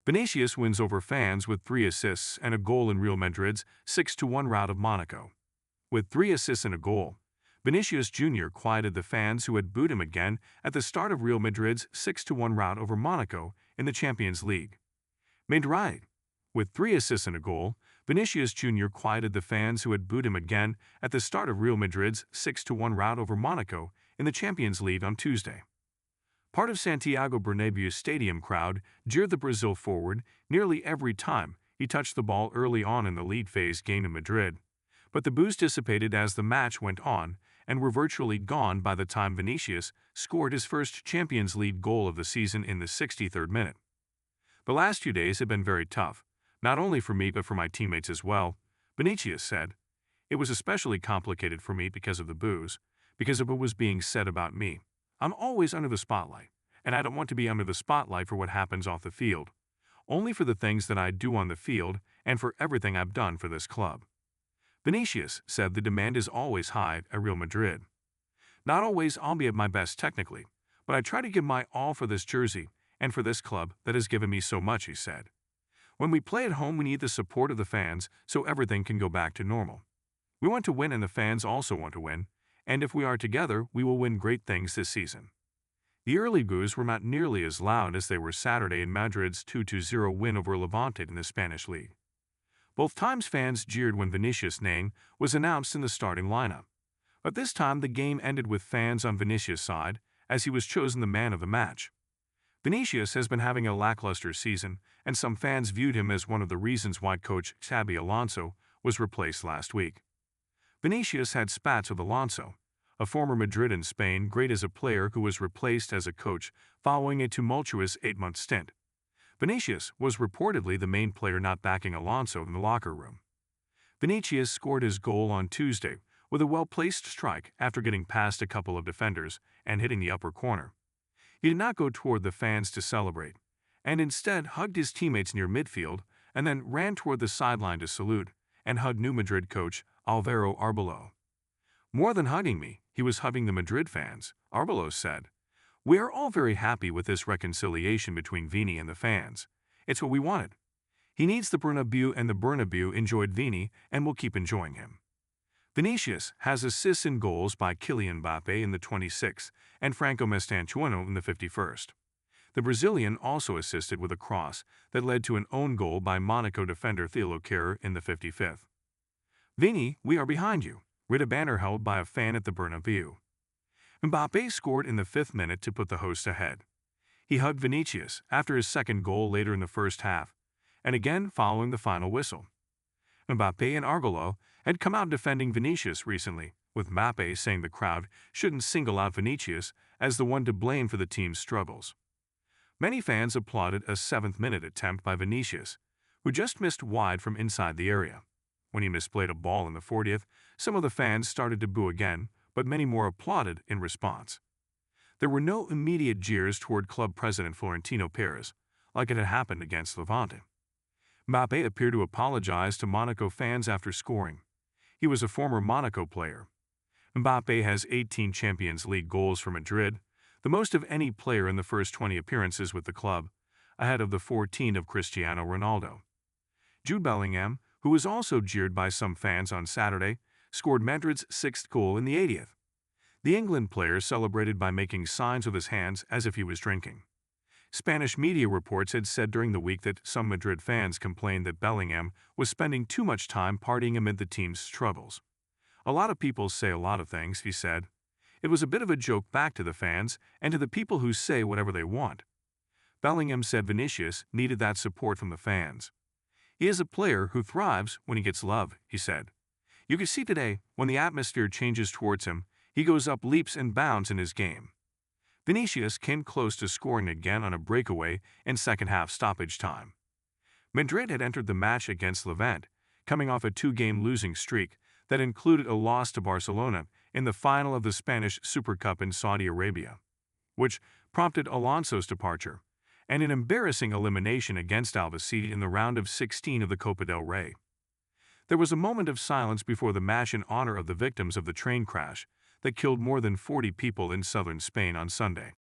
Vinicius wins over fans with 3 assists and a goal in Real Madrid's 6-1 rout of Monaco. With 3 assists and a goal, Vinicius Júnior quieted the fans who had booed him again at the start of Real Madrid's 6-1 rout over Monaco in the Champions League. Madrid. With 3 assists and a goal, Vinicius Júnior quieted the fans who had booed him again at the start of Real Madrid's 6-1 rout over Monaco in the Champions League on Tuesday. Part of Santiago Bernabeu Stadium crowd jeered the Brazil forward nearly every time he touched the ball early on in the lead phase game in Madrid, but the boos dissipated as the match went on and were virtually gone by the time Vinicius scored his first Champions League goal of the season in the 63rd minute. The last few days have been very tough, not only for me but for my teammates as well, Vinicius said. It was especially complicated for me because of the boos, because of what was being said about me. I'm always under the spotlight, and I don't want to be under the spotlight for what happens off the field, only for the things that I do on the field and for everything I've done for this club. Vinicius said the demand is always high at Real Madrid. Not always I'll be at my best technically, but I try to give my all for this jersey and for this club that has given me so much, he said. When we play at home, we need the support of the fans so everything can go back to normal. We want to win and the fans also want to win, and if we are together, we will win great things this season. The early boos were not nearly as loud as they were Saturday in Madrid's 2-0 win over Levante in the Spanish league. Both times fans jeered when Vinicius' name was announced in the starting lineup, but this time the game ended with fans on Vinicius' side as he was chosen the man of the match. Vinicius has been having a lackluster season, and some fans viewed him as one of the reasons why coach Xabi Alonso was replaced last week. Vinicius had spats with Alonso, a former Madrid and Spain great as a player who was replaced as a coach following a tumultuous 8-month stint. Vinicius was reportedly the main player not backing Alonso in the locker room. Vinicius scored his goal on Tuesday with a well-placed strike after getting past a couple of defenders and hitting the upper corner. He did not go toward the fans to celebrate, and instead hugged his teammates near midfield and then ran toward the sideline to salute and hug new Madrid coach Álvaro Arbeloa. More than hugging me, he was hugging the Madrid fans, Arbeloa said. We are all very happy with this reconciliation between Vini and the fans. It's what we wanted. He needs the Bernabeu and the Bernabeu enjoyed Vini and will keep enjoying him. Vinicius has assists and goals by Kylian Mbappé in the 26th and Franco Mestantuono in the 51st. The Brazilian also assisted with a cross that led to an own goal by Monaco defender Thilo Kehrer in the 55th. Vini, we are behind you, read a banner held by a fan at the Bernabeu. Mbappé scored in the 5th minute to put the hosts ahead. He hugged Vinicius after his second goal later in the first half, and again following the final whistle. Mbappé and Arbeloa had come out defending Vinicius recently, with Mbappé saying the crowd shouldn't single out Vinicius as the one to blame for the team's struggles. Many fans applauded a 7th-minute attempt by Vinicius, who just missed wide from inside the area. When he misplayed a ball in the 40th, some of the fans started to boo again, but many more applauded in response. There were no immediate jeers toward club president Florentino Perez, like it had happened against Levante. Mbappé appeared to apologize to Monaco fans after scoring. He was a former Monaco player. Mbappé has 18 Champions League goals for Madrid, the most of any player in the first 20 appearances with the club, ahead of the 14 of Cristiano Ronaldo. Jude Bellingham, who was also jeered by some fans on Saturday, scored Madrid's 6th goal in the 80th. The England player celebrated by making signs with his hands as if he was drinking. Spanish media reports had said during the week that some Madrid fans complained that Bellingham was spending too much time partying amid the team's struggles. A lot of people say a lot of things, he said. It was a bit of a joke back to the fans and to the people who say whatever they want. Bellingham said Vinicius needed that support from the fans. He is a player who thrives when he gets love, he said. You can see today, when the atmosphere changes towards him, he goes up leaps and bounds in his game. Vinicius came close to scoring again on a breakaway in second-half stoppage time. Madrid had entered the match against Levante, coming off a 2-game losing streak that included a loss to Barcelona in the final of the Spanish Super Cup in Saudi Arabia, which prompted Alonso's departure, and an embarrassing elimination against Albacete in the round of 16 of the Copa del Rey. There was a moment of silence before the match in honor of the victims of the train crash that killed more than 40 people in southern Spain on Sunday.